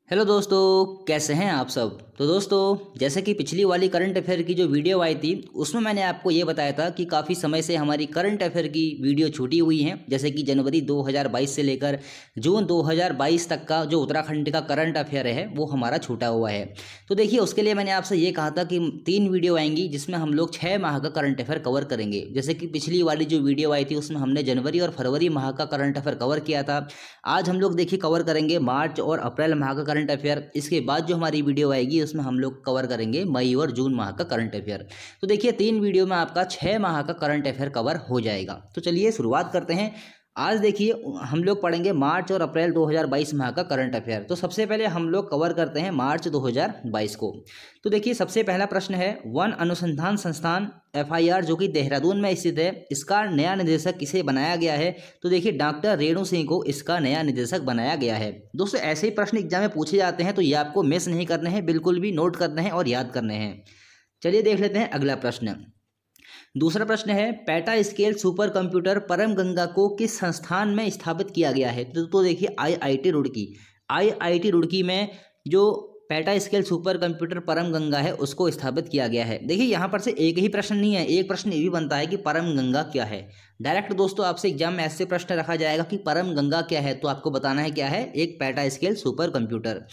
Hello दोस्तों, कैसे हैं आप सब। तो दोस्तों, जैसे कि पिछली वाली करंट अफेयर की जो वीडियो आई थी उसमें मैंने आपको ये बताया था कि काफ़ी समय से हमारी करंट अफेयर की वीडियो छूटी हुई हैं। जैसे कि जनवरी 2022 से लेकर जून 2022 तक का जो उत्तराखंड का करंट अफेयर है वो हमारा छूटा हुआ है। तो देखिए, उसके लिए मैंने आपसे ये कहा था कि 3 वीडियो आएंगी जिसमें हम लोग 6 माह का करंट अफेयर कवर करेंगे। जैसे कि पिछली वाली जो वीडियो आई थी उसमें हमने जनवरी और फरवरी माह का करंट अफेयर कवर किया था। आज हम लोग देखिए कवर करेंगे मार्च और अप्रैल माह का करंट अफेयर। इसके बाद जो हमारी वीडियो आएगी उसमें हम लोग कवर करेंगे मई और जून माह का करंट अफेयर। तो देखिए 3 वीडियो में आपका 6 माह का करंट अफेयर कवर हो जाएगा। तो चलिए शुरुआत करते हैं। आज देखिए हम लोग पढ़ेंगे मार्च और अप्रैल 2022 माह का करंट अफेयर। तो सबसे पहले हम लोग कवर करते हैं मार्च 2022 को। तो देखिए सबसे पहला प्रश्न है, वन अनुसंधान संस्थान FIR जो कि देहरादून में स्थित है, इसका नया निदेशक किसे बनाया गया है। तो देखिए डॉक्टर रेणु सिंह को इसका नया निदेशक बनाया गया है। दोस्तों, ऐसे ही प्रश्न एग्जाम में पूछे जाते हैं तो ये आपको मिस नहीं करने हैं, बिल्कुल भी नोट करने हैं और याद करने हैं। चलिए देख लेते हैं अगला प्रश्न। दूसरा प्रश्न है, पेटा स्केल सुपर कंप्यूटर परम गंगा को किस संस्थान में स्थापित किया गया है। तो देखिए IIT रुड़की में जो पेटा स्केल सुपर कंप्यूटर परम गंगा है उसको स्थापित किया गया है। देखिए यहाँ पर से एक ही प्रश्न नहीं है, एक प्रश्न ये भी बनता है कि परम गंगा क्या है। डायरेक्ट दोस्तों आपसे एग्जाम में ऐसे प्रश्न रखा जाएगा कि परम गंगा क्या है, तो आपको बताना है क्या है, एक पेटा स्केल सुपर कंप्यूटर।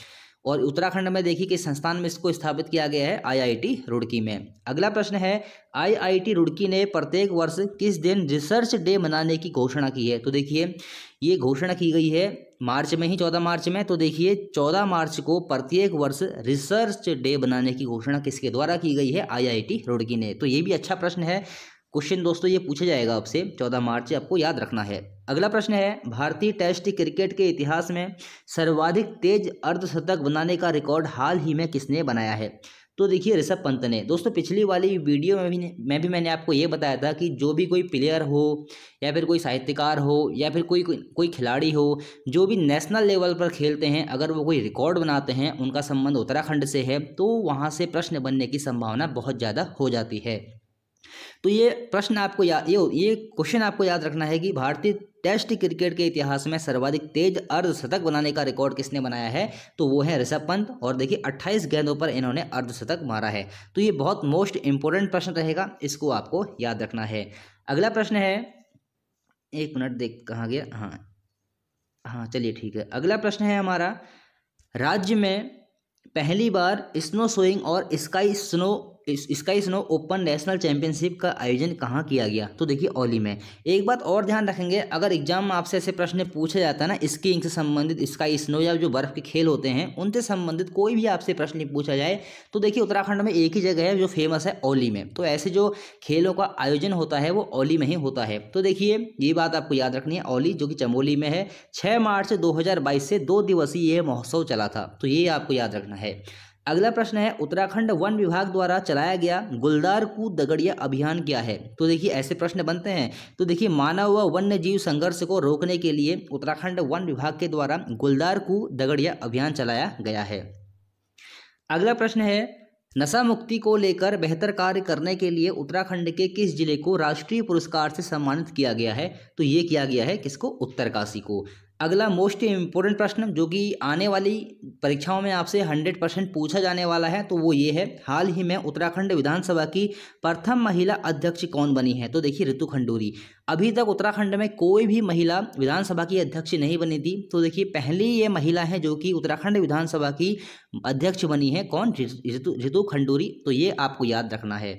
और उत्तराखंड में देखिए किस संस्थान में इसको स्थापित किया गया है, IIT रुड़की में। अगला प्रश्न है, IIT रुड़की ने प्रत्येक वर्ष किस दिन रिसर्च डे मनाने की घोषणा की है। तो देखिए ये घोषणा की गई है मार्च में ही, 14 मार्च में। तो देखिए 14 मार्च को प्रत्येक वर्ष रिसर्च डे बनाने की घोषणा किसके द्वारा की गई है, IIT रुड़की ने। तो ये भी अच्छा प्रश्न है, क्वेश्चन दोस्तों ये पूछा जाएगा आपसे 14 मार्च से, आपको याद रखना है। अगला प्रश्न है, भारतीय टेस्ट क्रिकेट के इतिहास में सर्वाधिक तेज अर्धशतक बनाने का रिकॉर्ड हाल ही में किसने बनाया है। तो देखिए ऋषभ पंत ने। दोस्तों पिछली वाली वीडियो में भी मैंने आपको ये बताया था कि जो भी कोई प्लेयर हो या फिर कोई साहित्यकार हो या फिर कोई खिलाड़ी हो जो भी नेशनल लेवल पर खेलते हैं, अगर वो कोई रिकॉर्ड बनाते हैं, उनका संबंध उत्तराखंड से है, तो वहाँ से प्रश्न बनने की संभावना बहुत ज़्यादा हो जाती है। तो ये प्रश्न आपको ये क्वेश्चन आपको याद रखना है कि भारतीय टेस्ट क्रिकेट के इतिहास में सर्वाधिक तेज अर्धशतक बनाने का रिकॉर्ड किसने बनाया है। तो वो है ऋषभ पंत। और देखिए 28 गेंदों पर इन्होंने अर्धशतक मारा है। तो ये बहुत मोस्ट इंपॉर्टेंट प्रश्न रहेगा, इसको आपको याद रखना है। अगला प्रश्न है, एक मिनट देख कहाँ गया, हाँ चलिए ठीक है। अगला प्रश्न है हमारा, राज्य में पहली बार स्नो सोइंग और sky snow open national championship का आयोजन कहाँ किया गया। तो देखिए औली में। एक बात और ध्यान रखेंगे, अगर एग्जाम में आपसे ऐसे प्रश्न पूछा जाता है ना, स्कीइंग से संबंधित, स्काई स्नो या जो बर्फ के खेल होते हैं उनसे संबंधित कोई भी आपसे प्रश्न पूछा जाए, तो देखिए उत्तराखंड में एक ही जगह है जो फेमस है, औली में। तो ऐसे जो खेलों का आयोजन होता है वो औली में ही होता है। तो देखिए ये बात आपको याद रखनी है, औली जो कि चमोली में है। 6 मार्च 2022 से 2 दिवसीय यह महोत्सव चला था। तो ये आपको याद रखना है। अगला प्रश्न है, उत्तराखंड वन विभाग द्वारा चलाया गया गुलदार कू दगड़िया अभियान क्या है। तो देखिए ऐसे प्रश्न बनते हैं। तो देखिए मानव व वन्य जीव संघर्ष को रोकने के लिए उत्तराखंड वन विभाग के द्वारा गुलदार कू दगड़िया अभियान चलाया गया है। अगला प्रश्न है, नशा मुक्ति को लेकर बेहतर कार्य करने के लिए उत्तराखंड के किस जिले को राष्ट्रीय पुरस्कार से सम्मानित किया गया है। तो ये किया गया है किसको, उत्तरकाशी को। अगला मोस्ट इम्पोर्टेंट प्रश्न जो कि आने वाली परीक्षाओं में आपसे 100% पूछा जाने वाला है, तो वो ये है, हाल ही में उत्तराखंड विधानसभा की प्रथम महिला अध्यक्ष कौन बनी है। तो देखिए ऋतु खंडूरी। अभी तक उत्तराखंड में कोई भी महिला विधानसभा की अध्यक्ष नहीं बनी थी। तो देखिए पहली ये महिला है जो कि उत्तराखंड विधानसभा की अध्यक्ष बनी है, कौन, ऋतु खंडूरी। तो ये आपको याद रखना है।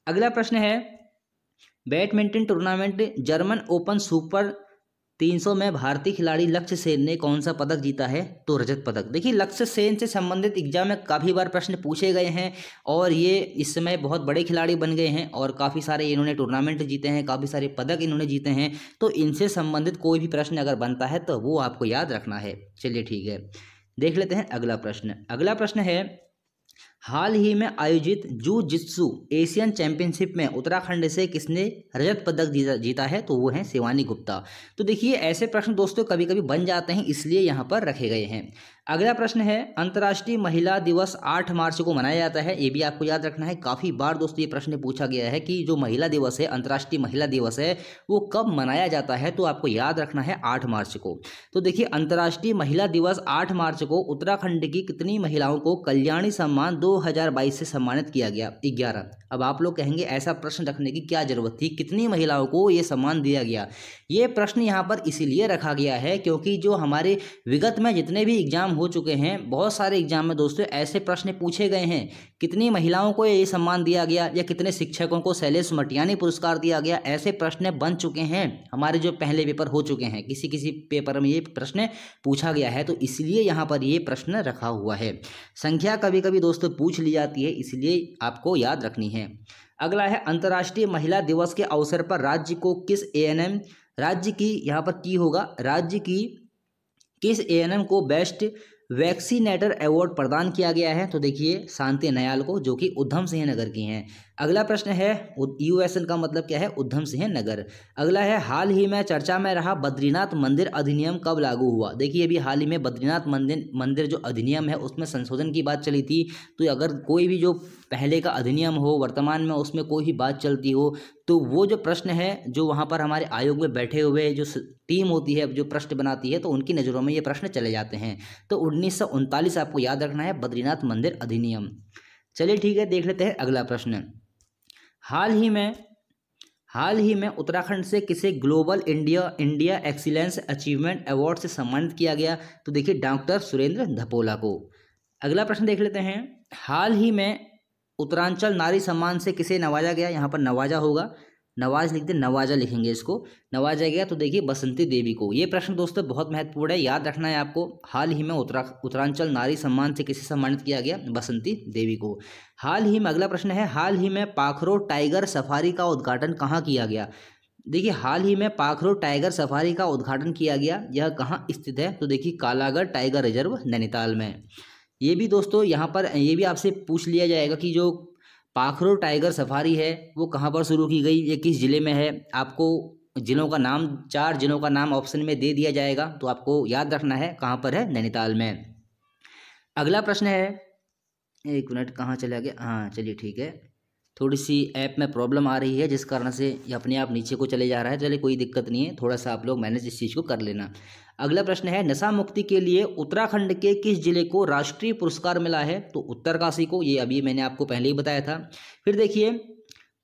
अगला प्रश्न है, badminton tournament German open super 300 में भारतीय खिलाड़ी लक्ष्य सेन ने कौन सा पदक जीता है। तो रजत पदक। देखिए लक्ष्य सेन से संबंधित एग्जाम में काफ़ी बार प्रश्न पूछे गए हैं और ये इस समय बहुत बड़े खिलाड़ी बन गए हैं और काफ़ी सारे इन्होंने टूर्नामेंट जीते हैं, काफ़ी सारे पदक इन्होंने जीते हैं। तो इनसे संबंधित कोई भी प्रश्न अगर बनता है तो वो आपको याद रखना है। चलिए ठीक है, देख लेते हैं अगला प्रश्न। अगला प्रश्न है, हाल ही में आयोजित जूजित्सु एशियन चैंपियनशिप में उत्तराखंड से किसने रजत पदक जीता है? तो वो है शिवानी गुप्ता। तो देखिए ऐसे प्रश्न दोस्तों कभी कभी बन जाते हैं, इसलिए यहाँ पर रखे गए हैं। अगला प्रश्न है, अंतर्राष्ट्रीय महिला दिवस 8 मार्च को मनाया जाता है। ये भी आपको याद रखना है, काफ़ी बार दोस्तों ये प्रश्न पूछा गया है कि जो महिला दिवस है, अंतर्राष्ट्रीय महिला दिवस है, वो कब मनाया जाता है? तो आपको याद रखना है 8 मार्च को। तो देखिए अंतर्राष्ट्रीय महिला दिवस 8 मार्च को उत्तराखंड की कितनी महिलाओं को कल्याणी सम्मान 2022 से सम्मानित किया गया? 11। अब आप लोग कहेंगे ऐसा प्रश्न रखने की क्या जरूरत थी, कितनी महिलाओं को ये सम्मान दिया गया? ये प्रश्न यहाँ पर इसीलिए रखा गया है क्योंकि जो हमारे विगत में जितने भी एग्जाम हो चुके हैं, बहुत सारे एग्जाम में दोस्तों ऐसे प्रश्न पूछे गए हैं, कितनी महिलाओं को ये सम्मान दिया गया या कितने शिक्षकों को शैलेश मटियानी पुरस्कार दिया गया, ऐसे प्रश्न बन चुके हैं। हमारे जो पहले पेपर हो चुके हैं, किसी किसी पेपर में ये प्रश्न पूछा गया है, तो इसलिए यहाँ पर ये प्रश्न रखा हुआ है। संख्या कभी कभी दोस्तों पूछ ली जाती है, इसलिए आपको याद रखनी है। अगला है, अंतर्राष्ट्रीय महिला दिवस के अवसर पर राज्य को किस एएनएम, राज्य की यहाँ पर की होगा, राज्य की किस एएनएम को बेस्ट वैक्सीनेटर अवार्ड प्रदान किया गया है? तो देखिए शांति नयाल को, जो कि उधम सिंह नगर की हैं। अगला प्रश्न है, यूएसएन का मतलब क्या है? उधम सिंह नगर। अगला है, हाल ही में चर्चा में रहा बद्रीनाथ मंदिर अधिनियम कब लागू हुआ? देखिए अभी हाल ही में बद्रीनाथ मंदिर जो अधिनियम है उसमें संशोधन की बात चली थी। तो अगर कोई भी जो पहले का अधिनियम हो, वर्तमान में उसमें कोई भी बात चलती हो, तो वो जो प्रश्न है जो वहाँ पर हमारे आयोग में बैठे हुए जो टीम होती है जो प्रश्न बनाती है, तो उनकी नज़रों में ये प्रश्न चले जाते हैं। तो 1939 आपको याद रखना है, बद्रीनाथ मंदिर अधिनियम। चलिए ठीक है, देख लेते हैं अगला प्रश्न। हाल ही में उत्तराखंड से किसे global India excellence achievement award से सम्मानित किया गया? तो देखिए डॉक्टर सुरेंद्र धपोला को। अगला प्रश्न देख लेते हैं, हाल ही में उत्तरांचल नारी सम्मान से किसे नवाजा गया? यहाँ पर नवाजा होगा, नवाज लिखते, नवाजा लिखेंगे इसको, नवाजा गया। तो देखिए बसंती देवी को। ये प्रश्न दोस्तों बहुत महत्वपूर्ण है, याद रखना है आपको। हाल ही में उत्तरांचल नारी सम्मान से किसे सम्मानित किया गया? बसंती देवी को। हाल ही में, अगला प्रश्न है, हाल ही में पाखरो टाइगर सफारी का उद्घाटन कहाँ किया गया? देखिए हाल ही में पाखरो टाइगर सफारी का उद्घाटन किया गया, यह कहाँ स्थित है? तो देखिए कालागढ़ टाइगर रिजर्व नैनीताल में। ये भी दोस्तों यहाँ पर ये भी आपसे पूछ लिया जाएगा कि जो पाखरो टाइगर सफारी है वो कहाँ पर शुरू की गई, ये किस जिले में है? आपको जिलों का नाम, 4 जिलों का नाम ऑप्शन में दे दिया जाएगा, तो आपको याद रखना है कहाँ पर है, नैनीताल में। अगला प्रश्न है, एक मिनट कहाँ चला गया, हाँ चलिए ठीक है, थोड़ी सी ऐप में प्रॉब्लम आ रही है जिस कारण से ये अपने आप नीचे को चले जा रहा है। चलिए कोई दिक्कत नहीं है, थोड़ा सा आप लोग मैनेज इस चीज़ को कर लेना। अगला प्रश्न है, नशा मुक्ति के लिए उत्तराखंड के किस जिले को राष्ट्रीय पुरस्कार मिला है? तो उत्तरकाशी को, ये अभी मैंने आपको पहले ही बताया था। फिर देखिए,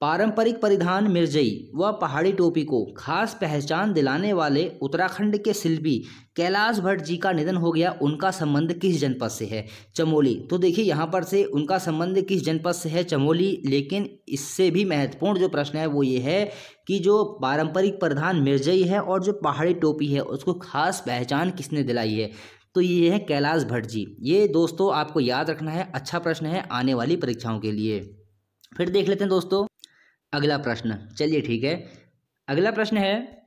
पारंपरिक परिधान मिर्जई व पहाड़ी टोपी को खास पहचान दिलाने वाले उत्तराखंड के शिल्पी कैलाश भट्ट जी का निधन हो गया, उनका संबंध किस जनपद से है? चमोली। तो देखिए यहाँ पर से उनका संबंध किस जनपद से है? चमोली। लेकिन इससे भी महत्वपूर्ण जो प्रश्न है वो ये है कि जो पारंपरिक परिधान मिर्जई है और जो पहाड़ी टोपी है उसको खास पहचान किसने दिलाई है? तो ये है कैलाश भट्ट जी। ये दोस्तों आपको याद रखना है, अच्छा प्रश्न है आने वाली परीक्षाओं के लिए। फिर देख लेते हैं दोस्तों अगला प्रश्न। चलिए ठीक है, अगला प्रश्न है,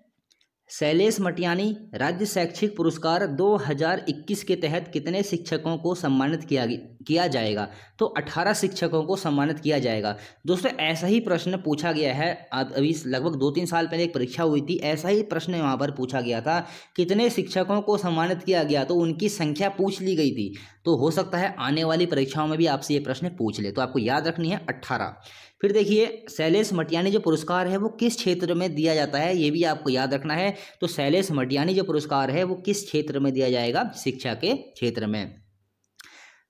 शैलेश मटियानी राज्य शैक्षिक पुरस्कार 2021 के तहत कितने शिक्षकों को सम्मानित किया जाएगा? तो 18 शिक्षकों को सम्मानित किया जाएगा। दोस्तों ऐसा ही प्रश्न पूछा गया है, अभी लगभग 2-3 साल पहले एक परीक्षा हुई थी, ऐसा ही प्रश्न वहाँ पर पूछा गया था, कितने शिक्षकों को सम्मानित किया गया, तो उनकी संख्या पूछ ली गई थी। तो हो सकता है आने वाली परीक्षाओं में भी आपसे ये प्रश्न पूछ ले, तो आपको याद रखनी है 18। फिर देखिए, शैलेश मटियानी जो पुरस्कार है वो किस क्षेत्र में दिया जाता है, ये भी आपको याद रखना है। तो शैलेश मटियानी जो पुरस्कार है वो किस क्षेत्र में दिया जाएगा? शिक्षा के क्षेत्र में।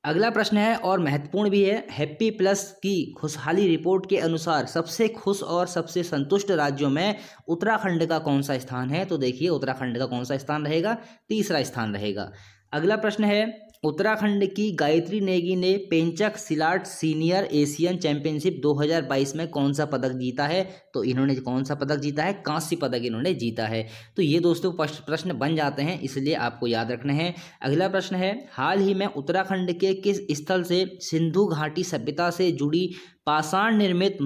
अगला प्रश्न है और महत्वपूर्ण भी है, हैप्पी प्लस की खुशहाली रिपोर्ट के अनुसार सबसे खुश और सबसे संतुष्ट राज्यों में उत्तराखंड का कौन सा स्थान है? तो देखिए उत्तराखंड का कौन सा स्थान रहेगा? तीसरा स्थान रहेगा। अगला प्रश्न है, उत्तराखंड की गायत्री नेगी ने पेंचक सिलाट सीनियर एशियन चैंपियनशिप 2022 में कौन सा पदक जीता है? तो इन्होंने कौन सा पदक जीता है? कांस्य पदक इन्होंने जीता है। तो ये दोस्तों प्रश्न बन जाते हैं, इसलिए आपको याद रखना है। अगला प्रश्न है, हाल ही में उत्तराखंड के किस स्थल से सिंधु घाटी सभ्यता से जुड़ी पाषाण निर्मित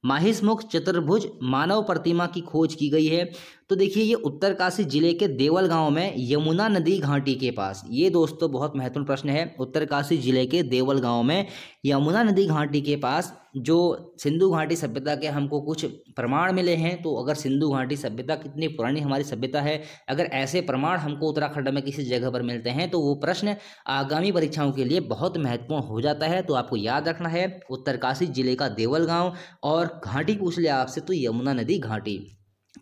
महिषमुख चतुर्भुज मानव प्रतिमा की खोज की गई है? तो देखिए ये उत्तरकाशी जिले के देवल गांव में यमुना नदी घाटी के पास, ये दोस्तों बहुत महत्वपूर्ण प्रश्न है। उत्तरकाशी जिले के देवल गांव में यमुना नदी घाटी के पास जो सिंधु घाटी सभ्यता के हमको कुछ प्रमाण मिले हैं। तो अगर सिंधु घाटी सभ्यता कितनी पुरानी हमारी सभ्यता है, अगर ऐसे प्रमाण हमको उत्तराखंड में किसी जगह पर मिलते हैं तो वो प्रश्न आगामी परीक्षाओं के लिए बहुत महत्वपूर्ण हो जाता है। तो आपको याद रखना है उत्तरकाशी जिले का देवल गाँव, और घाटी पूछ लिया आपसे तो यमुना नदी घाटी।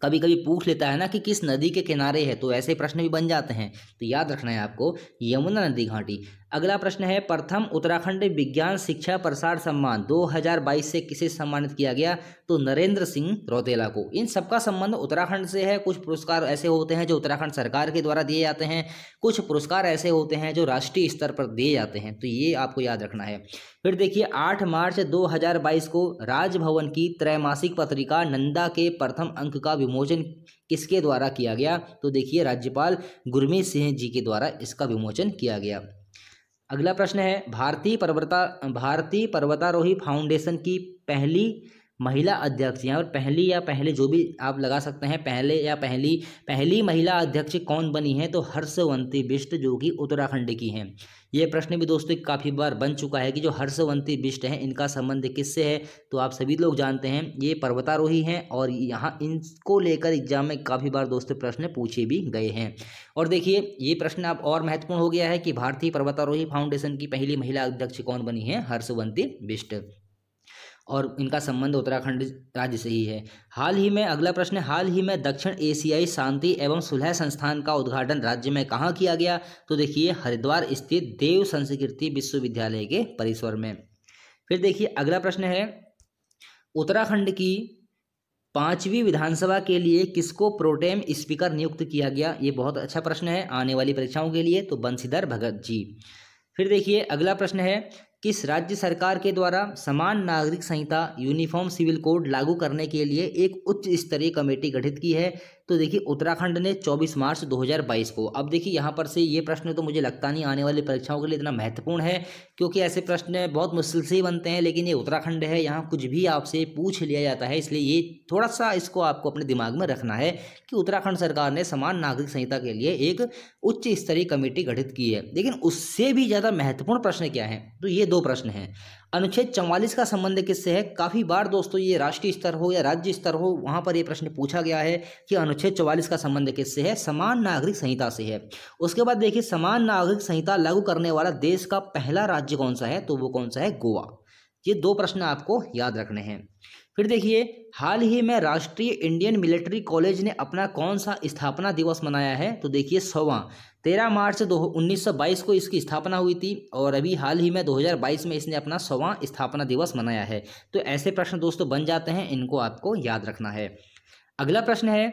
कभी कभी पूछ लेता है ना कि किस नदी के किनारे है, तो ऐसे प्रश्न भी बन जाते हैं, तो याद रखना है आपको यमुना नदी घाटी। अगला प्रश्न है प्रथम उत्तराखंड विज्ञान शिक्षा प्रसार सम्मान 2022 से किसे सम्मानित किया गया, तो नरेंद्र सिंह रौतेला को। इन सबका संबंध उत्तराखंड से है। कुछ पुरस्कार ऐसे होते हैं जो उत्तराखंड सरकार के द्वारा दिए जाते हैं, कुछ पुरस्कार ऐसे होते हैं जो राष्ट्रीय स्तर पर दिए जाते हैं, तो ये आपको याद रखना है। फिर देखिए 8 मार्च 2022 को राजभवन की त्रैमासिक पत्रिका नंदा के प्रथम अंक का विमोचन किसके द्वारा किया गया, तो देखिए राज्यपाल गुरमीत सिंह जी के द्वारा इसका विमोचन किया गया। अगला प्रश्न है भारतीय पर्वतारोही फाउंडेशन की पहली महिला अध्यक्ष, यहाँ पर पहली या पहले जो भी आप लगा सकते हैं, पहले या पहली महिला अध्यक्ष कौन बनी है, तो हर्षवंती बिष्ट जो कि उत्तराखंड की हैं। ये प्रश्न भी दोस्तों काफ़ी बार बन चुका है कि जो हर्षवंती बिष्ट हैं इनका संबंध किससे है, तो आप सभी लोग जानते हैं ये पर्वतारोही हैं, और यहाँ इनको लेकर एग्जाम में काफ़ी बार दोस्तों प्रश्न पूछे भी गए हैं। और देखिए ये प्रश्न अब और महत्वपूर्ण हो गया है कि भारतीय पर्वतारोही फाउंडेशन की पहली महिला अध्यक्ष कौन बनी है, हर्षवंती बिष्ट, और इनका संबंध उत्तराखंड राज्य से ही है। हाल ही में अगला प्रश्न, हाल ही में दक्षिण एशियाई शांति एवं सुलह संस्थान का उद्घाटन राज्य में कहाँ किया गया, तो देखिए हरिद्वार स्थित देव संस्कृति विश्वविद्यालय के परिसर में। फिर देखिए अगला प्रश्न है उत्तराखंड की 5वीं विधानसभा के लिए किसको प्रोटेम स्पीकर नियुक्त किया गया, ये बहुत अच्छा प्रश्न है आने वाली परीक्षाओं के लिए, तो बंशीधर भगत जी। फिर देखिए अगला प्रश्न है किस राज्य सरकार के द्वारा समान नागरिक संहिता यूनिफॉर्म सिविल कोड लागू करने के लिए एक उच्च स्तरीय कमेटी गठित की है, तो देखिए उत्तराखंड ने 24 मार्च 2022 को। अब देखिए यहाँ पर से ये प्रश्न तो मुझे लगता नहीं आने वाली परीक्षाओं के लिए इतना महत्वपूर्ण है, क्योंकि ऐसे प्रश्न बहुत मुश्किल से ही बनते हैं, लेकिन ये उत्तराखंड है, यहाँ कुछ भी आपसे पूछ लिया जाता है, इसलिए ये थोड़ा सा इसको आपको अपने दिमाग में रखना है कि उत्तराखंड सरकार ने समान नागरिक संहिता के लिए एक उच्च स्तरीय कमेटी गठित की है। लेकिन उससे भी ज़्यादा महत्वपूर्ण प्रश्न क्या है, तो ये 2 प्रश्न हैं। अनुच्छेद 44 का संबंध किससे है, काफ़ी बार दोस्तों ये राष्ट्रीय स्तर हो या राज्य स्तर हो वहाँ पर ये प्रश्न पूछा गया है कि अनुच्छेद 44 का संबंध किससे है, समान नागरिक संहिता से है। उसके बाद देखिए समान नागरिक संहिता लागू करने वाला देश का पहला राज्य कौन सा है, तो वो कौन सा है, गोवा। ये 2 प्रश्न आपको याद रखने हैं। फिर देखिए हाल ही में राष्ट्रीय इंडियन मिलिट्री कॉलेज ने अपना कौन सा स्थापना दिवस मनाया है, तो देखिए 100वां 13 मार्च 1922 को इसकी स्थापना हुई थी, और अभी हाल ही में 2022 में इसने अपना 100वां स्थापना दिवस मनाया है। तो ऐसे प्रश्न दोस्तों बन जाते हैं, इनको आपको याद रखना है। अगला प्रश्न है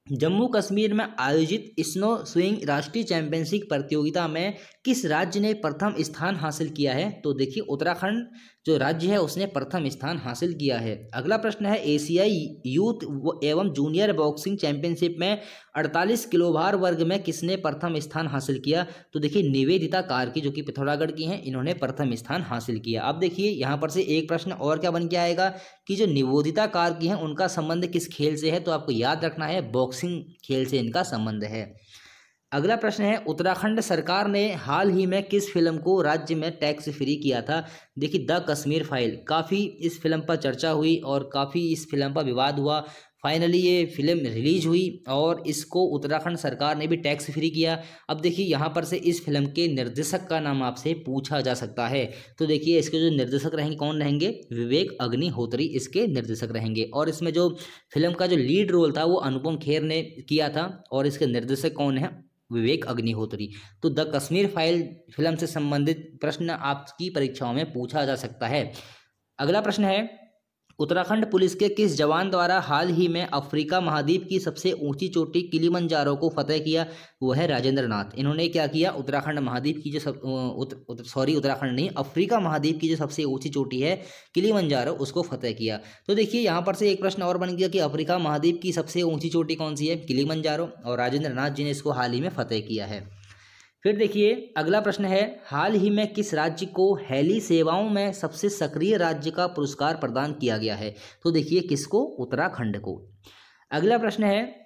जम्मू कश्मीर में आयोजित स्नो स्विंग राष्ट्रीय चैंपियनशिप प्रतियोगिता में किस राज्य ने प्रथम स्थान हासिल किया है, तो देखिए उत्तराखंड जो राज्य है उसने प्रथम स्थान हासिल किया है। अगला प्रश्न है एशियाई यूथ एवं जूनियर बॉक्सिंग चैंपियनशिप में 48 किलो भार वर्ग में किसने प्रथम स्थान हासिल किया, तो देखिए निवेदिता कार्की जो कि पिथौरागढ़ की हैं, इन्होंने प्रथम स्थान हासिल किया। अब देखिए यहाँ पर से एक प्रश्न और क्या बन के आएगा कि जो निवेदिता कार्की हैं उनका संबंध किस खेल से है, तो आपको याद रखना है बॉक्सिंग खेल से इनका संबंध है। अगला प्रश्न है उत्तराखंड सरकार ने हाल ही में किस फिल्म को राज्य में टैक्स फ्री किया था, देखिए द कश्मीर फाइल। काफ़ी इस फिल्म पर चर्चा हुई और काफ़ी इस फिल्म पर विवाद हुआ, फाइनली ये फिल्म रिलीज हुई और इसको उत्तराखंड सरकार ने भी टैक्स फ्री किया। अब देखिए यहाँ पर से इस फिल्म के निर्देशक का नाम आपसे पूछा जा सकता है, तो देखिए इसके जो निर्देशक रहेंगे कौन रहेंगे, विवेक अग्निहोत्री इसके निर्देशक रहेंगे। और इसमें जो फिल्म का जो लीड रोल था वो अनुपम खेर ने किया था, और इसके निर्देशक कौन है, विवेक अग्निहोत्री। तो द कश्मीर फाइल फिल्म से संबंधित प्रश्न आपकी परीक्षाओं में पूछा जा सकता है। अगला प्रश्न है उत्तराखंड पुलिस के किस जवान द्वारा हाल ही में अफ्रीका महाद्वीप की सबसे ऊंची चोटी किलिमंजारो को फतेह किया, वो है राजेंद्र नाथ। इन्होंने क्या किया, उत्तराखंड महाद्वीप की जो उत्तराखंड नहीं अफ्रीका महाद्वीप की जो सबसे ऊंची चोटी है किलिमंजारो उसको फतेह किया। तो देखिए यहाँ पर से एक प्रश्न और बन गया कि अफ्रीका महाद्वीप की सबसे ऊंची चोटी कौन सी है, किलिमंजारो, और राजेंद्र नाथ जी ने इसको हाल ही में फतेह किया है। फिर देखिए अगला प्रश्न है हाल ही में किस राज्य को हेली सेवाओं में सबसे सक्रिय राज्य का पुरस्कार प्रदान किया गया है, तो देखिए किसको, उत्तराखंड को। अगला प्रश्न है,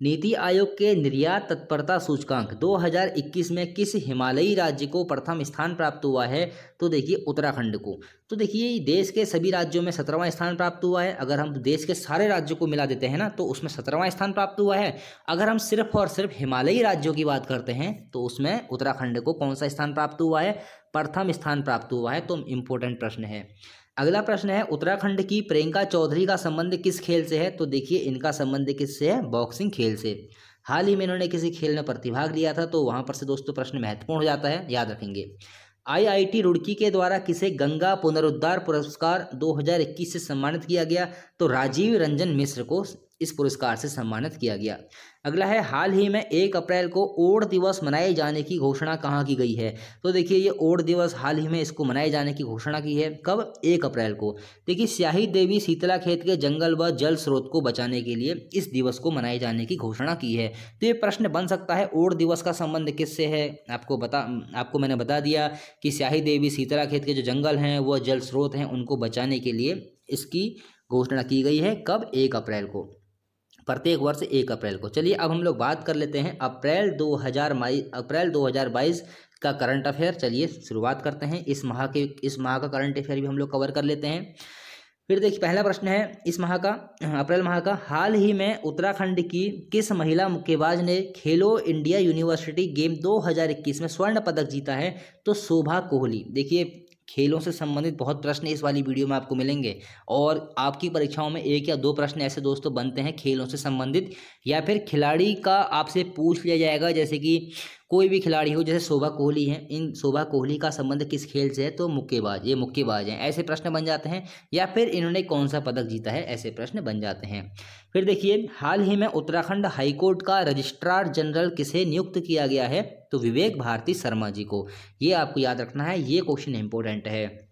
नीति आयोग के निर्यात तत्परता सूचकांक 2021 में किस हिमालयी राज्य को प्रथम स्थान प्राप्त हुआ है? तो देखिए उत्तराखंड को। तो देखिए देश के सभी राज्यों में 17वां स्थान प्राप्त हुआ है। अगर हम देश के सारे राज्यों को मिला देते हैं ना तो उसमें 17वां स्थान प्राप्त हुआ है। अगर हम सिर्फ और सिर्फ हिमालयी राज्यों की बात करते हैं तो उसमें उत्तराखंड को कौन सा स्थान प्राप्त हुआ है? प्रथम स्थान प्राप्त हुआ है। तो इम्पोर्टेंट प्रश्न है। अगला प्रश्न है, उत्तराखंड की प्रियंका चौधरी का संबंध किस खेल से है? तो देखिए इनका संबंध किससे है? बॉक्सिंग खेल से। हाल ही में इन्होंने किसी खेल में प्रतिभाग लिया था, तो वहां पर से दोस्तों प्रश्न महत्वपूर्ण हो जाता है, याद रखेंगे। IIT रुड़की के द्वारा किसे गंगा पुनरुद्धार पुरस्कार 2021 से सम्मानित किया गया? तो राजीव रंजन मिश्र को इस पुरस्कार से सम्मानित किया गया। अगला है, हाल ही में 1 अप्रैल को ओड़ दिवस मनाए जाने की घोषणा कहाँ की गई है? तो देखिए ये ओड़ दिवस हाल ही में इसको मनाए जाने की घोषणा की है। कब? 1 अप्रैल को। देखिए स्याही देवी शीतला खेत के जंगल व जल स्रोत को बचाने के लिए इस दिवस को मनाए जाने की घोषणा की है। तो ये प्रश्न बन सकता है, ओड़ दिवस का संबंध किससे है? आपको मैंने बता दिया कि स्याही देवी शीतला खेत के जो जंगल हैं वो जल स्रोत हैं उनको बचाने के लिए इसकी घोषणा की गई है। कब? 1 अप्रैल को, प्रत्येक वर्ष 1 अप्रैल को। चलिए अब हम लोग बात कर लेते हैं अप्रैल 2022 का करंट अफेयर। चलिए शुरुआत करते हैं। इस माह का करंट अफेयर भी हम लोग कवर कर लेते हैं। फिर देखिए पहला प्रश्न है इस माह का, अप्रैल माह का, हाल ही में उत्तराखंड की किस महिला मुक्केबाज ने खेलो इंडिया यूनिवर्सिटी गेम 2021 में स्वर्ण पदक जीता है? तो शोभा कोहली। देखिए खेलों से संबंधित बहुत प्रश्न इस वाली वीडियो में आपको मिलेंगे और आपकी परीक्षाओं में 1 या 2 प्रश्न ऐसे दोस्तों बनते हैं खेलों से संबंधित, या फिर खिलाड़ी का आपसे पूछ लिया जाएगा, जैसे कि कोई भी खिलाड़ी हो, जैसे शोभा कोहली हैं, इन शोभा कोहली का संबंध किस खेल से है? तो मुक्केबाज, ये मुक्केबाज हैं, ऐसे प्रश्न बन जाते हैं। या फिर इन्होंने कौन सा पदक जीता है, ऐसे प्रश्न बन जाते हैं। फिर देखिए हाल ही में उत्तराखंड हाईकोर्ट का रजिस्ट्रार जनरल किसे नियुक्त किया गया है? तो विवेक भारती शर्मा जी को। ये आपको याद रखना है, ये क्वेश्चन इंपॉर्टेंट है।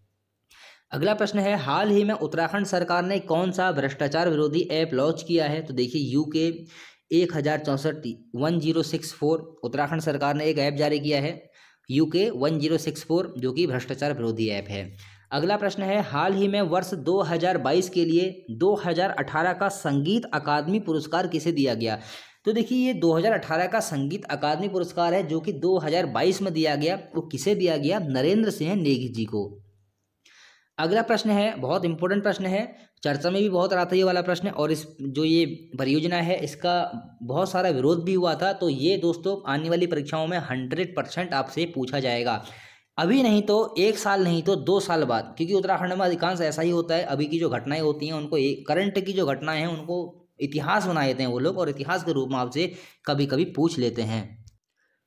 अगला प्रश्न है, हाल ही में उत्तराखंड सरकार ने कौन सा भ्रष्टाचार विरोधी ऐप लॉन्च किया है? तो देखिए UK 1064 उत्तराखंड सरकार ने एक ऐप जारी किया है, UK 1064, जो कि भ्रष्टाचार विरोधी ऐप है। अगला प्रश्न है, हाल ही में वर्ष 2022 के लिए 2018 का संगीत अकादमी पुरस्कार किसे दिया गया? तो देखिए ये 2018 का संगीत अकादमी पुरस्कार है जो कि 2022 में दिया गया। वो किसे दिया गया? नरेंद्र सिंह नेगी जी को। अगला प्रश्न है, बहुत इंपॉर्टेंट प्रश्न है, चर्चा में भी बहुत आता है ये वाला प्रश्न, और इस जो ये परियोजना है इसका बहुत सारा विरोध भी हुआ था। तो ये दोस्तों आने वाली परीक्षाओं में 100% आपसे पूछा जाएगा, अभी नहीं तो 1 साल नहीं तो 2 साल बाद, क्योंकि उत्तराखंड में अधिकांश ऐसा ही होता है। अभी की जो घटनाएं होती हैं उनको, करंट की जो घटनाएं हैं उनको इतिहास बना देते हैं वो लोग, और इतिहास के रूप में आपसे कभी कभी पूछ लेते हैं।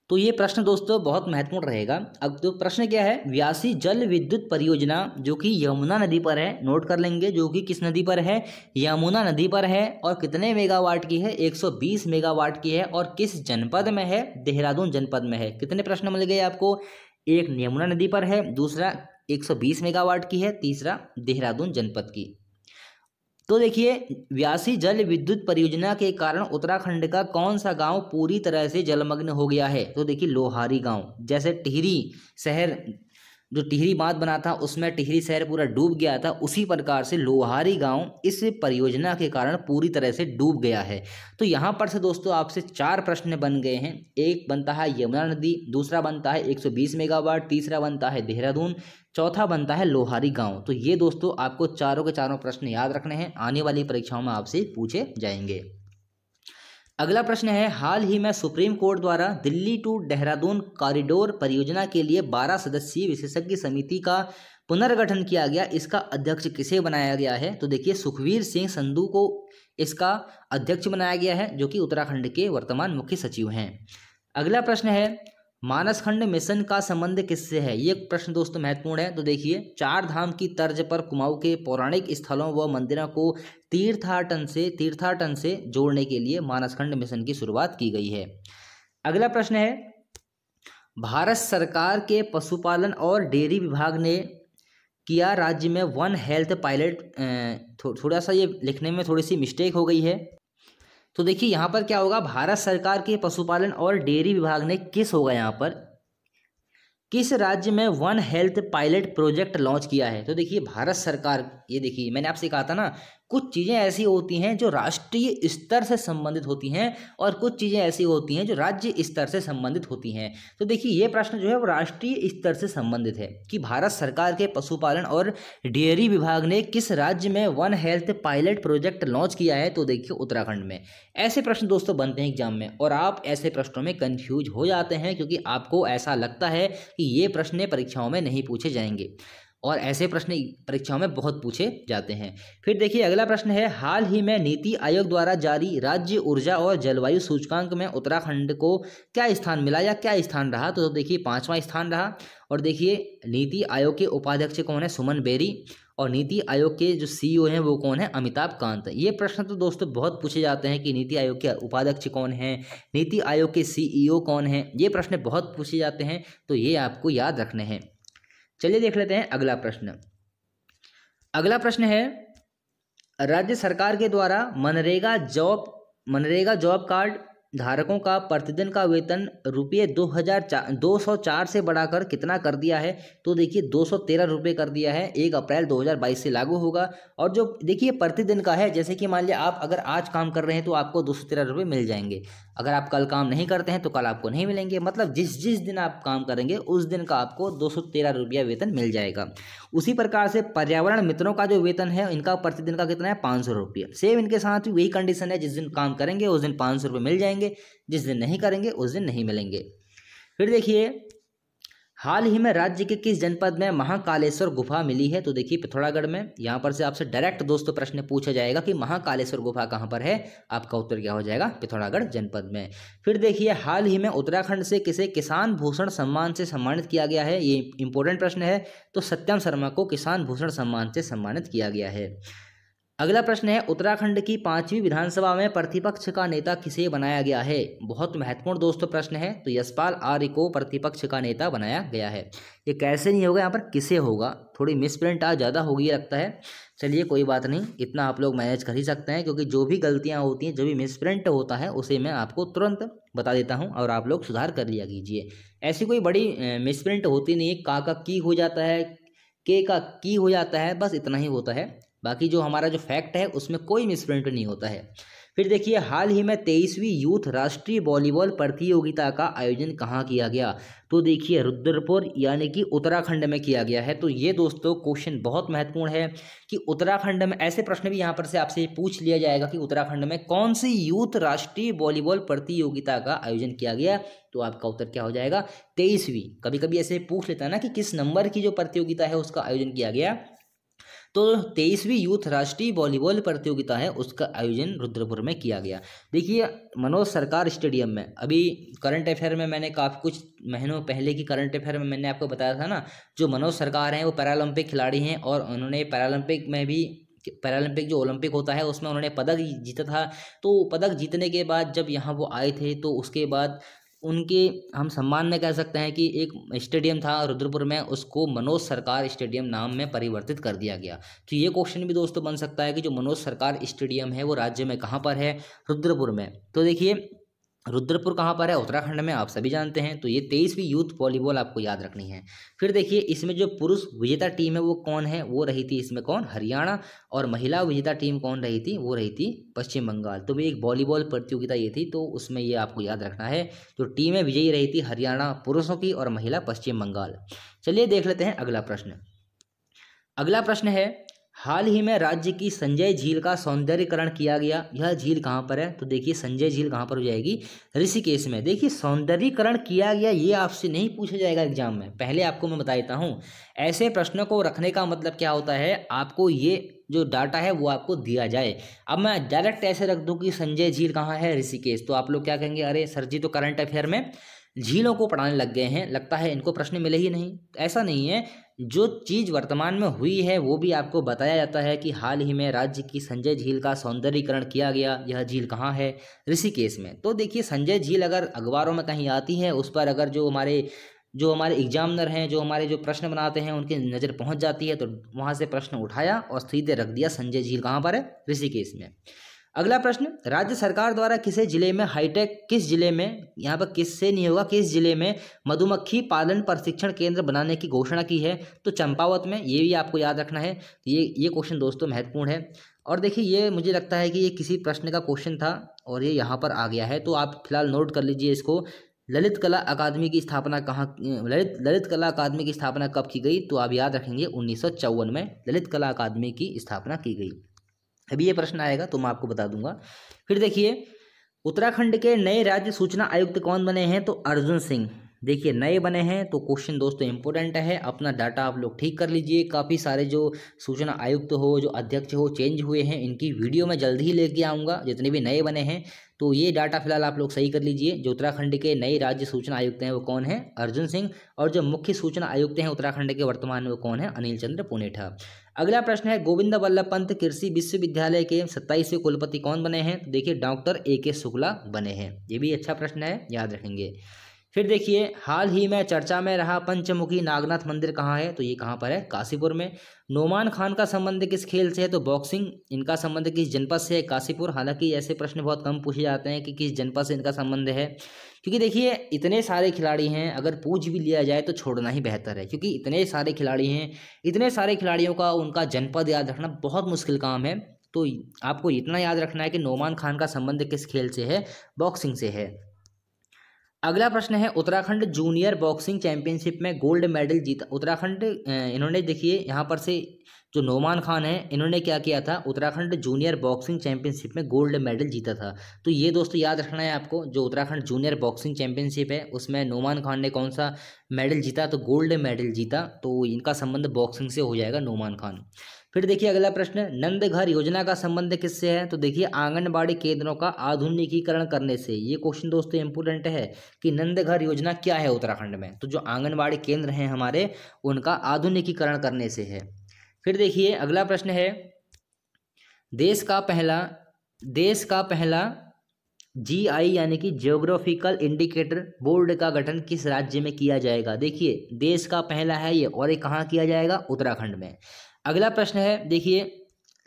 तो ये प्रश्न दोस्तों बहुत महत्वपूर्ण रहेगा। अब तो प्रश्न क्या है, व्यासी जल विद्युत परियोजना जो कि यमुना नदी पर है, नोट कर लेंगे, जो कि किस नदी पर है? यमुना नदी पर है, और कितने मेगावाट की है? 120 मेगावाट की है, और किस जनपद में है? देहरादून जनपद में है। कितने प्रश्न मिल गए आपको? एक यमुना नदी पर है, दूसरा 120 मेगावाट की है, तीसरा देहरादून जनपद की। तो देखिए व्यासी जल विद्युत परियोजना के कारण उत्तराखंड का कौन सा गांव पूरी तरह से जलमग्न हो गया है? तो देखिए लोहारी गांव। जैसे टिहरी शहर, जो टिहरी बांध बना था उसमें टिहरी शहर पूरा डूब गया था, उसी प्रकार से लोहारी गांव इस परियोजना के कारण पूरी तरह से डूब गया है। तो यहाँ पर से दोस्तों आपसे 4 प्रश्न बन गए हैं। एक बनता है यमुना नदी, दूसरा बनता है 120 मेगावाट, तीसरा बनता है देहरादून, चौथा बनता है लोहारी गांव। तो ये दोस्तों आपको चारों के चारों प्रश्न याद रखने हैं, आने वाली परीक्षाओं में आपसे पूछे जाएंगे। अगला प्रश्न है, हाल ही में सुप्रीम कोर्ट द्वारा दिल्ली टू देहरादून कॉरिडोर परियोजना के लिए 12 सदस्यीय विशेषज्ञ समिति का पुनर्गठन किया गया, इसका अध्यक्ष किसे बनाया गया है? तो देखिए सुखवीर सिंह संधू को इसका अध्यक्ष बनाया गया है, जो कि उत्तराखंड के वर्तमान मुख्य सचिव हैं। अगला प्रश्न है, मानसखंड मिशन का संबंध किससे है? ये प्रश्न दोस्तों महत्वपूर्ण है। तो देखिए 4 धाम की तर्ज पर कुमाऊं के पौराणिक स्थलों व मंदिरों को तीर्थाटन से जोड़ने के लिए मानसखंड मिशन की शुरुआत की गई है। अगला प्रश्न है, भारत सरकार के पशुपालन और डेयरी विभाग ने किया राज्य में वन हेल्थ पायलट, थोड़ा सा ये लिखने में थोड़ी सी मिस्टेक हो गई है। तो देखिए यहाँ पर क्या होगा, भारत सरकार के पशुपालन और डेयरी विभाग ने किस होगा यहाँ पर, किस राज्य में one health pilot project launch किया है? तो देखिए भारत सरकार, ये देखिए मैंने आपसे कहा था ना कुछ चीज़ें ऐसी होती हैं जो राष्ट्रीय स्तर से संबंधित होती हैं और कुछ चीज़ें ऐसी होती हैं जो राज्य स्तर से संबंधित होती हैं। तो देखिए ये प्रश्न जो है वो राष्ट्रीय स्तर से संबंधित है कि भारत सरकार के पशुपालन और डेयरी विभाग ने किस राज्य में one health pilot project launch किया है। तो देखिए उत्तराखंड में। ऐसे प्रश्न दोस्तों बनते हैं एग्जाम में और आप ऐसे प्रश्नों में कंफ्यूज हो जाते हैं क्योंकि आपको ऐसा लगता है कि ये प्रश्न परीक्षाओं में नहीं पूछे जाएंगे और ऐसे प्रश्न परीक्षाओं में बहुत पूछे जाते हैं। फिर देखिए अगला प्रश्न है, हाल ही में नीति आयोग द्वारा जारी राज्य ऊर्जा और जलवायु सूचकांक में उत्तराखंड को क्या स्थान मिला या क्या स्थान रहा। तो देखिए 5वां स्थान रहा। और देखिए नीति आयोग के उपाध्यक्ष कौन है, सुमन बेरी, और नीति आयोग के जो सीईओ हैं वो कौन है, अमिताभ कांत। ये प्रश्न तो दोस्तों बहुत पूछे जाते हैं कि नीति आयोग के उपाध्यक्ष कौन है, नीति आयोग के सीईओ कौन है, ये प्रश्न बहुत पूछे जाते हैं तो ये आपको याद रखने हैं। चलिए देख लेते हैं अगला प्रश्न। अगला प्रश्न है, राज्य सरकार के द्वारा मनरेगा जॉब कार्ड धारकों का प्रतिदिन का वेतन रुपये 204 से बढ़ाकर कितना कर दिया है। तो देखिए 213 रुपये कर दिया है। 1 अप्रैल 2022 से लागू होगा। और जो देखिए प्रतिदिन का है, जैसे कि मान लिया आप अगर आज काम कर रहे हैं तो आपको 213 रुपये मिल जाएंगे। अगर आप कल काम नहीं करते हैं तो कल आपको नहीं मिलेंगे। मतलब जिस दिन आप काम करेंगे उस दिन का आपको 213 रुपया वेतन मिल जाएगा। उसी प्रकार से पर्यावरण मित्रों का जो वेतन है इनका प्रतिदिन का कितना है, 500 रुपया। सेम इनके साथ भी वही कंडीशन है, जिस दिन काम करेंगे उस दिन 500 रुपये मिल जाएंगे, जिस दिन नहीं करेंगे उस दिन नहीं मिलेंगे। फिर देखिए हाल ही में राज्य के किस जनपद में महाकालेश्वर गुफा मिली है। तो देखिए पिथौरागढ़ में। यहाँ पर से आपसे डायरेक्ट दोस्तों प्रश्न पूछा जाएगा कि महाकालेश्वर गुफा कहाँ पर है। आपका उत्तर क्या हो जाएगा, पिथौरागढ़ जनपद में। फिर देखिए हाल ही में उत्तराखंड से किसे किसान भूषण सम्मान से सम्मानित किया गया है। ये इंपॉर्टेंट प्रश्न है। तो सत्यम शर्मा को किसान भूषण सम्मान से सम्मानित किया गया है। अगला प्रश्न है, उत्तराखंड की 5वीं विधानसभा में प्रतिपक्ष का नेता किसे बनाया गया है। बहुत महत्वपूर्ण दोस्तों प्रश्न है। तो यशपाल आर्य को प्रतिपक्ष का नेता बनाया गया है। ये कैसे नहीं होगा, यहाँ पर किसे होगा। थोड़ी मिसप्रिंट आज ज़्यादा होगी लगता है। चलिए कोई बात नहीं, इतना आप लोग मैनेज कर ही सकते हैं क्योंकि जो भी गलतियाँ होती हैं, जो भी मिसप्रिंट होता है उसे मैं आपको तुरंत बता देता हूँ और आप लोग सुधार कर लिया कीजिए। ऐसी कोई बड़ी मिसप्रिंट होती नहीं है। का की हो जाता है, के का की हो जाता है, बस इतना ही होता है। बाकी जो हमारा जो फैक्ट है उसमें कोई मिसप्रिंट नहीं होता है। फिर देखिए हाल ही में 23वीं यूथ राष्ट्रीय वॉलीबॉल प्रतियोगिता का आयोजन कहाँ किया गया। तो देखिए रुद्रपुर यानी कि उत्तराखंड में किया गया है। तो ये दोस्तों क्वेश्चन बहुत महत्वपूर्ण है कि उत्तराखंड में, ऐसे प्रश्न भी यहाँ पर से आपसे पूछ लिया जाएगा कि उत्तराखंड में कौन सी यूथ राष्ट्रीय वॉलीबॉल प्रतियोगिता का आयोजन किया गया। तो आपका उत्तर क्या हो जाएगा, 23वीं। कभी कभी ऐसे पूछ लेता है ना कि किस नंबर की जो प्रतियोगिता है उसका आयोजन किया गया। तो 23वीं यूथ राष्ट्रीय वॉलीबॉल प्रतियोगिता है उसका आयोजन रुद्रपुर में किया गया। देखिए मनोज सरकार स्टेडियम में, अभी करंट अफेयर में मैंने काफ़ी कुछ महीनों पहले की करंट अफेयर में मैंने आपको बताया था ना, जो मनोज सरकार हैं वो पैरालंपिक खिलाड़ी हैं और उन्होंने पैरालंपिक जो ओलंपिक होता है उसमें उन्होंने पदक जीता था। तो पदक जीतने के बाद जब यहाँ वो आए थे तो उसके बाद उनके हम सम्मान में कह सकते हैं कि एक स्टेडियम था रुद्रपुर में, उसको मनोज सरकार स्टेडियम नाम में परिवर्तित कर दिया गया। तो ये क्वेश्चन भी दोस्तों बन सकता है कि जो मनोज सरकार स्टेडियम है वो राज्य में कहाँ पर है, रुद्रपुर में। तो देखिए रुद्रपुर कहाँ पर है, उत्तराखंड में, आप सभी जानते हैं। तो ये 23वीं यूथ वॉलीबॉल आपको याद रखनी है। फिर देखिए इसमें जो पुरुष विजेता टीम है वो कौन है, वो रही थी इसमें कौन, हरियाणा। और महिला विजेता टीम कौन रही थी, वो रही थी पश्चिम बंगाल। तो एक वॉलीबॉल प्रतियोगिता ये थी, तो उसमें ये आपको याद रखना है। जो टीमें विजयी रही थी हरियाणा पुरुषों की और महिला पश्चिम बंगाल। चलिए देख लेते हैं अगला प्रश्न। अगला प्रश्न है, हाल ही में राज्य की संजय झील का सौंदर्यीकरण किया गया। यह झील कहाँ पर है। तो देखिए संजय झील कहाँ पर हो जाएगी, ऋषिकेश में। देखिए सौंदर्यीकरण किया गया ये आपसे नहीं पूछा जाएगा एग्जाम में, पहले आपको मैं बता देता हूँ। ऐसे प्रश्नों को रखने का मतलब क्या होता है, आपको ये जो डाटा है वो आपको दिया जाए। अब मैं डायरेक्ट ऐसे रख दूँ कि संजय झील कहाँ है, ऋषिकेश, तो आप लोग क्या कहेंगे, अरे सर जी तो करंट अफेयर में झीलों को पढ़ाने लग गए हैं, लगता है इनको प्रश्न मिले ही नहीं। ऐसा नहीं है, जो चीज़ वर्तमान में हुई है वो भी आपको बताया जाता है कि हाल ही में राज्य की संजय झील का सौंदर्यीकरण किया गया। यह झील कहाँ है, ऋषिकेश में। तो देखिए संजय झील अगर अखबारों में कहीं आती है, उस पर अगर जो हमारे एग्जामिनर हैं, जो हमारे जो प्रश्न बनाते हैं, उनकी नज़र पहुंच जाती है, तो वहां से प्रश्न उठाया और सीधे रख दिया संजय झील कहाँ पर है, ऋषिकेश में। अगला प्रश्न, राज्य सरकार द्वारा किस जिले में, यहाँ पर किससे नहीं होगा, किस जिले में मधुमक्खी पालन प्रशिक्षण केंद्र बनाने की घोषणा की है। तो चंपावत में। ये भी आपको याद रखना है। ये क्वेश्चन दोस्तों महत्वपूर्ण है। और देखिए ये मुझे लगता है कि ये किसी प्रश्न का क्वेश्चन था और ये यहाँ पर आ गया है, तो आप फिलहाल नोट कर लीजिए इसको। ललित कला अकादमी की स्थापना ललित कला अकादमी की स्थापना कब की गई? तो आप याद रखेंगे 1954 में ललित कला अकादमी की स्थापना की गई। अभी ये प्रश्न आएगा तो मैं आपको बता दूंगा। फिर देखिए उत्तराखंड के नए राज्य सूचना आयुक्त कौन बने हैं? तो अर्जुन सिंह। देखिए नए बने हैं, तो क्वेश्चन दोस्तों इंपॉर्टेंट है, अपना डाटा आप लोग ठीक कर लीजिए। काफ़ी सारे जो सूचना आयुक्त हो, जो अध्यक्ष हो, चेंज हुए हैं, इनकी वीडियो मैं जल्द ही लेके आऊँगा, जितने भी नए बने हैं। तो ये डाटा फिलहाल आप लोग सही कर लीजिए। जो उत्तराखंड के नए राज्य सूचना आयुक्त हैं वो कौन है? अर्जुन सिंह। और जो मुख्य सूचना आयुक्त हैं उत्तराखंड के वर्तमान में वो कौन है? अनिल चंद्र पुनेठा। अगला प्रश्न है गोविंद वल्लभ पंत कृषि विश्वविद्यालय के 27वें कुलपति कौन बने हैं? तो देखिए डॉक्टर A.K. शुक्ला बने हैं। ये भी अच्छा प्रश्न है, याद रखेंगे। फिर देखिए हाल ही में चर्चा में रहा पंचमुखी नागनाथ मंदिर कहाँ है? तो ये कहाँ पर है? काशीपुर में। नोमान खान का संबंध किस खेल से है? तो बॉक्सिंग। इनका संबंध किस जनपद से है? काशीपुर। हालांकि ऐसे प्रश्न बहुत कम पूछे जाते हैं कि किस जनपद से इनका संबंध है, क्योंकि देखिए इतने सारे खिलाड़ी हैं, अगर पूछ भी लिया जाए तो छोड़ना ही बेहतर है, क्योंकि इतने सारे खिलाड़ी हैं, इतने सारे खिलाड़ियों का उनका जनपद याद रखना बहुत मुश्किल काम है। तो आपको इतना याद रखना है कि नोमान खान का संबंध किस खेल से है? बॉक्सिंग से है। अगला प्रश्न है उत्तराखंड जूनियर बॉक्सिंग चैंपियनशिप में गोल्ड मेडल जीता। उत्तराखंड इन्होंने देखिए यहाँ पर से जो नोमान खान है इन्होंने क्या किया था? उत्तराखंड जूनियर बॉक्सिंग चैंपियनशिप में गोल्ड मेडल जीता था। तो ये दोस्तों याद रखना है आपको, जो उत्तराखंड जूनियर बॉक्सिंग चैंपियनशिप है उसमें नोमान खान ने कौन सा मेडल जीता? तो गोल्ड मेडल जीता। तो इनका संबंध बॉक्सिंग से हो जाएगा, नोमान खान। फिर देखिए अगला प्रश्न नंद घर योजना का संबंध किससे है? तो देखिए आंगनबाड़ी केंद्रों का आधुनिकीकरण करने से। ये क्वेश्चन दोस्तों इंपोर्टेंट है कि नंद घर योजना क्या है उत्तराखंड में? तो जो आंगनबाड़ी केंद्र हैं हमारे उनका आधुनिकीकरण करने से है। फिर देखिए अगला प्रश्न है देश का पहला GI यानी कि जियोग्राफिकल इंडिकेटर बोर्ड का गठन किस राज्य में किया जाएगा? देखिए देश का पहला है ये, और ये कहाँ किया जाएगा? उत्तराखंड में। अगला प्रश्न है देखिए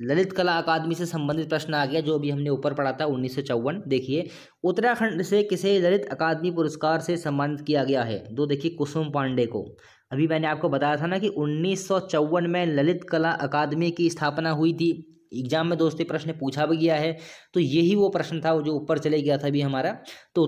ललित कला अकादमी से संबंधित प्रश्न आ गया, जो अभी हमने ऊपर पढ़ा था 1954। देखिए उत्तराखंड से किसे ललित अकादमी पुरस्कार से सम्मानित किया गया है? तो देखिए कुसुम पांडे को। अभी मैंने आपको बताया था ना कि 1954 में ललित कला अकादमी की स्थापना हुई थी। एग्जाम में दोस्तों प्रश्न पूछा भी गया है, तो यही वो प्रश्न था जो ऊपर चले गया था अभी हमारा। तो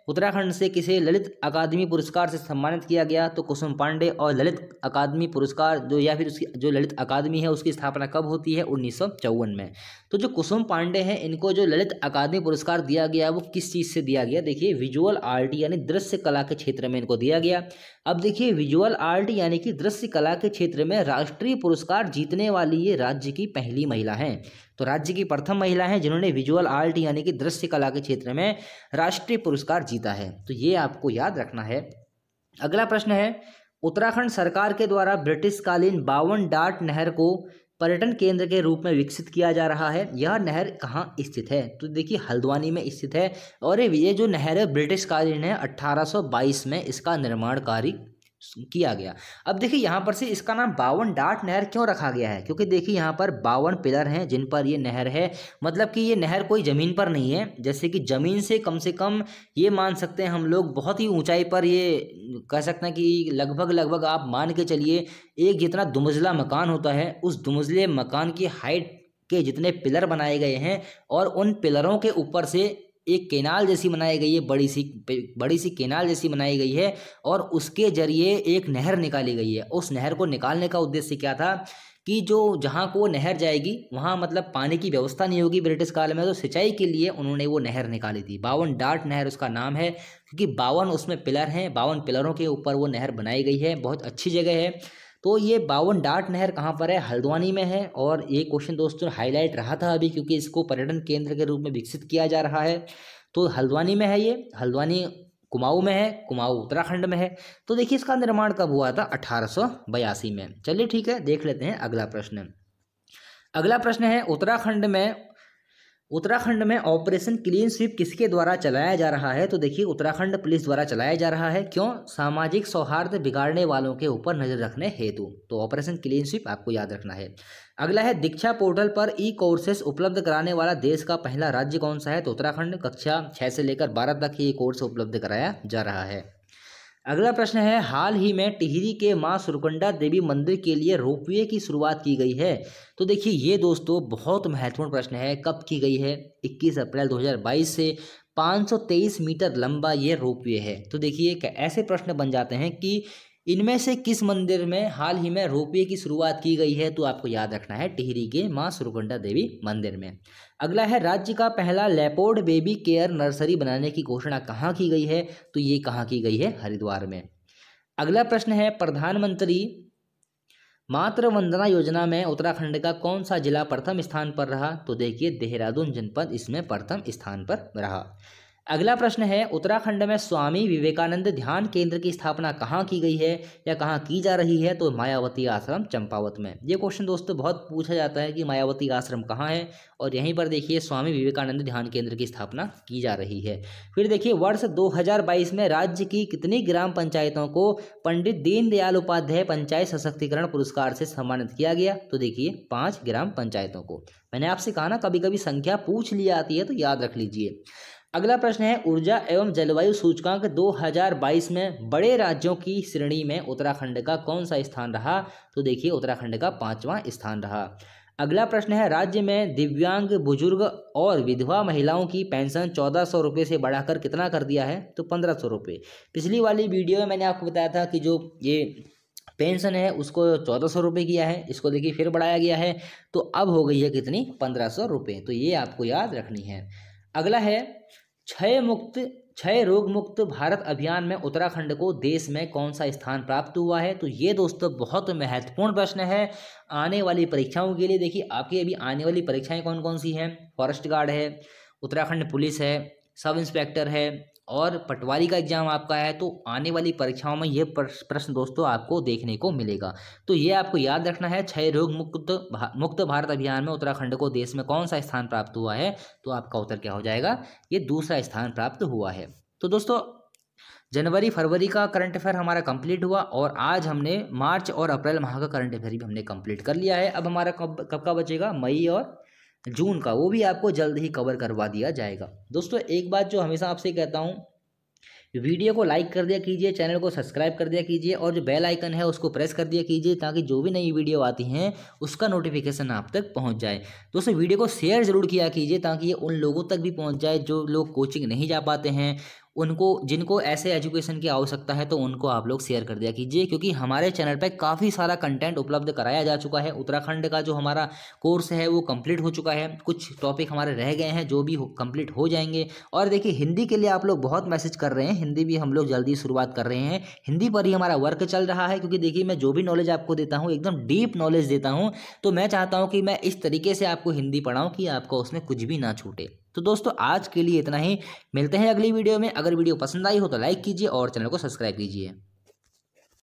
उत्तराखंड से किसे ललित अकादमी पुरस्कार से सम्मानित किया गया? तो कुसुम पांडे। और ललित अकादमी पुरस्कार जो या फिर उसकी जो ललित अकादमी है उसकी स्थापना कब होती है? 1954 में। तो जो कुसुम पांडे हैं इनको जो ललित अकादमी पुरस्कार दिया गया वो किस चीज़ से दिया गया? देखिए विजुअल आर्ट यानी दृश्य कला के क्षेत्र में इनको दिया गया। अब देखिए विजुअल आर्ट यानी कि दृश्य कला के क्षेत्र में राष्ट्रीय पुरस्कार जीतने वाली ये राज्य की पहली महिला हैं। तो राज्य की प्रथम महिला हैं जिन्होंने विजुअल आर्ट यानी कि दृश्य कला के क्षेत्र में राष्ट्रीय पुरस्कार जीता है। तो ये आपको याद रखना है। अगला प्रश्न है उत्तराखंड सरकार के द्वारा ब्रिटिशकालीन 52 डाट नहर को पर्यटन केंद्र के रूप में विकसित किया जा रहा है। यह नहर कहाँ स्थित है? तो देखिए हल्द्वानी में स्थित है। और ये जो नहर है ब्रिटिशकालीन है, 1822 में इसका निर्माण कार्य किया गया। अब देखिए यहाँ पर से इसका नाम 52 डाट नहर क्यों रखा गया है? क्योंकि देखिए यहाँ पर 52 पिलर हैं जिन पर ये नहर है। मतलब कि ये नहर कोई ज़मीन पर नहीं है, जैसे कि ज़मीन से कम ये मान सकते हैं हम लोग बहुत ही ऊंचाई पर, ये कह सकते हैं कि लगभग आप मान के चलिए एक जितना दुमंजिला मकान होता है उस दुमंजिले मकान की हाइट के जितने पिलर बनाए गए हैं, और उन पिलरों के ऊपर से एक केनाल जैसी बनाई गई है, बड़ी सी केनाल जैसी बनाई गई है, और उसके जरिए एक नहर निकाली गई है। उस नहर को निकालने का उद्देश्य क्या था कि जो जहाँ को नहर जाएगी वहाँ मतलब पानी की व्यवस्था नहीं होगी ब्रिटिश काल में, तो सिंचाई के लिए उन्होंने वो नहर निकाली थी। 52 डाट नहर उसका नाम है, क्योंकि 52 उसमें पिलर हैं, 52 पिलरों के ऊपर वो नहर बनाई गई है। बहुत अच्छी जगह है। तो ये 52 डाट नहर कहाँ पर है? हल्द्वानी में है। और ये क्वेश्चन दोस्तों हाईलाइट रहा था अभी, क्योंकि इसको पर्यटन केंद्र के रूप में विकसित किया जा रहा है। तो हल्द्वानी में है ये, हल्द्वानी कुमाऊं में है, कुमाऊं उत्तराखंड में है। तो देखिए इसका निर्माण कब हुआ था? 1882 में। चलिए ठीक है, देख लेते हैं अगला प्रश्न। अगला प्रश्न है उत्तराखंड में ऑपरेशन क्लीन स्वीप किसके द्वारा चलाया जा रहा है? तो देखिए उत्तराखंड पुलिस द्वारा चलाया जा रहा है। क्यों? सामाजिक सौहार्द बिगाड़ने वालों के ऊपर नजर रखने हेतु। तो ऑपरेशन क्लीन स्वीप आपको याद रखना है। अगला है दीक्षा पोर्टल पर कोर्सेस उपलब्ध कराने वाला देश का पहला राज्य कौन सा है? तो उत्तराखंड। कक्षा 6 से लेकर 12 तक ये कोर्स उपलब्ध कराया जा रहा है। अगला प्रश्न है, हाल ही में टिहरी के मां सुरकंडा देवी मंदिर के लिए रोपवे की शुरुआत की गई है। तो देखिए ये दोस्तों बहुत महत्वपूर्ण प्रश्न है। कब की गई है? 21 अप्रैल 2022 से 523 मीटर लंबा ये रोपवे है। तो देखिए ऐसे प्रश्न बन जाते हैं कि इनमें से किस मंदिर में हाल ही में रोपवे की शुरुआत की गई है? तो आपको याद रखना है टिहरी के मां सुरकंडा देवी मंदिर में। अगला है, राज्य का पहला लेपर्ड बेबी केयर नर्सरी बनाने की घोषणा कहाँ की गई है? तो ये कहाँ की गई है? हरिद्वार में। अगला प्रश्न है, प्रधानमंत्री मातृ वंदना योजना में उत्तराखंड का कौन सा जिला प्रथम स्थान पर रहा? तो देखिए देहरादून जनपद इसमें प्रथम स्थान पर रहा। अगला प्रश्न है, उत्तराखंड में स्वामी विवेकानंद ध्यान केंद्र की स्थापना कहाँ की गई है या कहाँ की जा रही है? तो मायावती आश्रम चंपावत में। ये क्वेश्चन दोस्तों बहुत पूछा जाता है कि मायावती आश्रम कहाँ है, और यहीं पर देखिए स्वामी विवेकानंद ध्यान केंद्र की स्थापना की जा रही है। फिर देखिए वर्ष 2022 में राज्य की कितनी ग्राम पंचायतों को पंडित दीनदयाल उपाध्याय पंचायत सशक्तिकरण पुरस्कार से सम्मानित किया गया? तो देखिए 5 ग्राम पंचायतों को। मैंने आपसे कहा ना कभी कभी संख्या पूछ ली आती है तो याद रख लीजिए। अगला प्रश्न है, ऊर्जा एवं जलवायु सूचकांक 2022 में बड़े राज्यों की श्रेणी में उत्तराखंड का कौन सा स्थान रहा? तो देखिए उत्तराखंड का 5वां स्थान रहा। अगला प्रश्न है, राज्य में दिव्यांग बुजुर्ग और विधवा महिलाओं की पेंशन 1400 रुपये से बढ़ाकर कितना कर दिया है? तो 1500 रुपये। पिछली वाली वीडियो में मैंने आपको बताया था कि जो ये पेंशन है उसको 1400 रुपये किया है, इसको देखिए फिर बढ़ाया गया है, तो अब हो गई है कितनी? 1500 रुपये। तो ये आपको याद रखनी है। अगला है, क्षय रोग मुक्त भारत अभियान में उत्तराखंड को देश में कौन सा स्थान प्राप्त हुआ है? तो ये दोस्तों बहुत महत्वपूर्ण प्रश्न है आने वाली परीक्षाओं के लिए। देखिए आपकी अभी आने वाली परीक्षाएं कौन कौन सी हैं? फॉरेस्ट गार्ड है, उत्तराखंड पुलिस है, सब इंस्पेक्टर है और पटवारी का एग्जाम आपका है। तो आने वाली परीक्षाओं में ये प्रश्न दोस्तों आपको देखने को मिलेगा। तो ये आपको याद रखना है, क्षय रोग मुक्त भारत अभियान में उत्तराखंड को देश में कौन सा स्थान प्राप्त हुआ है? तो आपका उत्तर क्या हो जाएगा? ये दूसरा स्थान प्राप्त हुआ है। तो दोस्तों जनवरी फरवरी का करंट अफेयर हमारा कंप्लीट हुआ और आज हमने मार्च और अप्रैल माह का करंट अफेयर भी हमने कंप्लीट कर लिया है। अब हमारा कब का बचेगा? मई और जून का, वो भी आपको जल्द ही कवर करवा दिया जाएगा। दोस्तों एक बात जो हमेशा आपसे कहता हूँ, वीडियो को लाइक कर दिया कीजिए, चैनल को सब्सक्राइब कर दिया कीजिए और जो बेल आइकन है उसको प्रेस कर दिया कीजिए ताकि जो भी नई वीडियो आती हैं उसका नोटिफिकेशन आप तक पहुंच जाए। दोस्तों वीडियो को शेयर जरूर किया कीजिए ताकि ये उन लोगों तक भी पहुंच जाए जो लोग कोचिंग नहीं जा पाते हैं, उनको जिनको ऐसे एजुकेशन की आवश्यकता है, तो उनको आप लोग शेयर कर दिया कीजिए, क्योंकि हमारे चैनल पे काफ़ी सारा कंटेंट उपलब्ध कराया जा चुका है। उत्तराखंड का जो हमारा कोर्स है वो कंप्लीट हो चुका है, कुछ टॉपिक हमारे रह गए हैं जो भी कंप्लीट हो जाएंगे। और देखिए हिंदी के लिए आप लोग बहुत मैसेज कर रहे हैं, हिंदी भी हम लोग जल्दी शुरुआत कर रहे हैं, हिंदी पर ही हमारा वर्क चल रहा है। क्योंकि देखिए मैं जो भी नॉलेज आपको देता हूँ एकदम डीप नॉलेज देता हूँ, तो मैं चाहता हूँ कि मैं इस तरीके से आपको हिंदी पढ़ाऊँ कि आपको उसमें कुछ भी ना छूटे। तो दोस्तों आज के लिए इतना ही, मिलते हैं अगली वीडियो में। अगर वीडियो पसंद आई हो तो लाइक कीजिए और चैनल को सब्सक्राइब कीजिए।